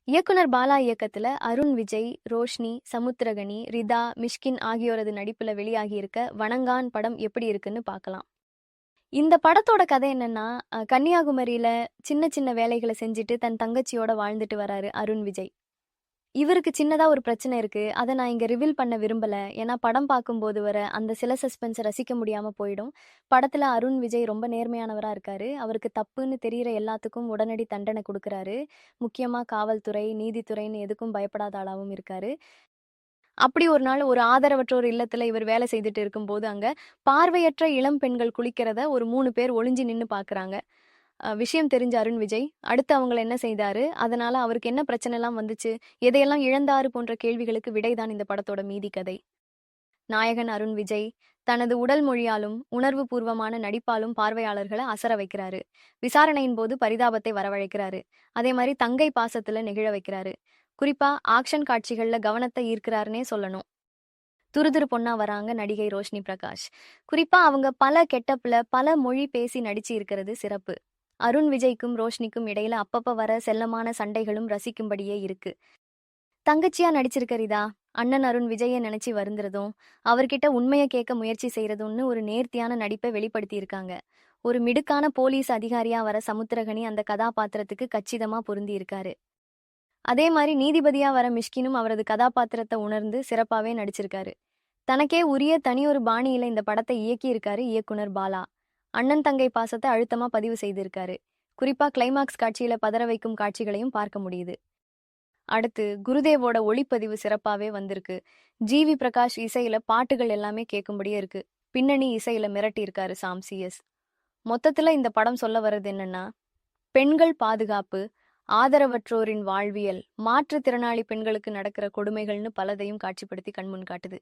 இயக்குனர் பாலா இயக்கத்துல அருண் விஜய், ரோஷ்னி, சமுத்திரகனி, ரிதா, மிஷ்கின் ஆகியோரது நடிப்புல வெளியாகியிருக்க வணங்கான் படம் எப்படி இருக்குன்னு பார்க்கலாம். இந்த படத்தோட கதை என்னன்னா, கன்னியாகுமரியில சின்ன சின்ன வேலைகளை செஞ்சுட்டு தன் தங்கச்சியோட வாழ்ந்துட்டு வராரு அருண் விஜய். இவருக்கு சின்னதா ஒரு பிரச்சனை இருக்கு. அத நான் இங்க ரிவீல் பண்ண விரும்பல. ஏன்னா படம் பார்க்கும்போது வர அந்த சில சஸ்பென்ஸ ரசிக்க முடியாம போயிடும். படத்துல அருண் விஜய் ரொம்ப நேர்மையானவரா இருக்காரு. அவருக்கு தப்புன்னு தெரியிற எல்லாத்துக்கும் உடனடி தண்டனை குடுக்குறாரு. முக்கியமா காவல்துறை, நீதித்துறைன்னு எதுக்கும் பயப்படாத ஆளாவும் இருக்காரு. அப்படி ஒரு நாள் ஒரு ஆதரவற்றோர் இல்லத்துல இவர் வேலை செய்துட்டு இருக்கும்போது, அங்க பார்வையற்ற இளம் பெண்கள் குளிக்கிறத ஒரு 3 பேர் ஒளிஞ்சு நின்னு பார்க்குறாங்க. விஷயம் தெரிஞ்ச அருண் விஜய், அடுத்து அவங்கள என்ன செய்தாரு? அதனால அவருக்கு என்ன பிரச்சனைலாம் வந்துச்சு? எதையெல்லாம் இழந்தாரு? போன்ற கேள்விகளுக்கு விடைதான் இந்த படத்தோட மீதி கதை. நாயகன் அருண் விஜய் தனது உடல் மொழியாலும் உணர்வு பூர்வமான நடிப்பாலும் பார்வையாளர்களை அசர வைக்கிறாரு. விசாரணையின் போது பரிதாபத்தை வரவழைக்கிறாரு. அதே மாதிரி தங்கை பாசத்துல நெகிழ வைக்கிறாரு. குறிப்பா ஆக்ஷன் காட்சிகள்ல கவனத்தை ஈர்க்கிறாருன்னே சொல்லணும். துருதுரு பொண்ணா வராங்க நடிகை ரோஷினி பிரகாஷ். குறிப்பா அவங்க பல கெட்டப்ல பல மொழி பேசி நடிச்சு இருக்கிறது சிறப்பு. அருண் விஜய்க்கும் ரோஷினிக்கும் இடையில அப்பப்ப வர செல்லமான சண்டைகளும் ரசிக்கும்படியே இருக்கு. தங்கச்சியா நடிச்சிருக்க ரிதா, அண்ணன் அருண் விஜயை நினைச்சு வருந்துறதும் அவர்கிட்ட உண்மையை கேட்க முயற்சி செய்யறதும்னு ஒரு நேர்த்தியான நடிப்பை வெளிப்படுத்தி இருக்காங்க. ஒரு மிடுக்கான போலீஸ் அதிகாரியா வர சமுத்திரகனி அந்த கதாபாத்திரத்துக்கு கச்சிதமா பொருந்தி இருக்காரு. அதே மாதிரி நீதிபதியா வர மிஷ்கினும் அவரது கதாபாத்திரத்தை உணர்ந்து சிறப்பாவே நடிச்சிருக்காரு. தனக்கே உரிய தனியொரு பாணியில இந்த படத்தை இயக்கியிருக்காரு இயக்குனர் பாலா. அண்ணன் தங்கை பாசத்தை அழுத்தமா பதிவு செய்திருக்காரு. குறிப்பா கிளைமாக்ஸ் காட்சியில பதற வைக்கும் காட்சிகளையும் பார்க்க முடியுது. அடுத்து குருதேவோட ஒளிப்பதிவு சிறப்பாவே வந்திருக்கு. ஜிவி பிரகாஷ் இசையில பாட்டுகள் எல்லாமே கேட்கும்படியே இருக்கு. பின்னணி இசையில மிரட்டி இருக்காரு சாம் சிஎஸ். மொத்தத்துல இந்த படம் சொல்ல வர்றது என்னன்னா, பெண்கள் பாதுகாப்பு, ஆதரவற்றோரின் வாழ்வியல், மாற்றுத்திறனாளி பெண்களுக்கு நடக்கிற கொடுமைகள்னு பலதையும் காட்சிப்படுத்தி கண்முன் காட்டுது.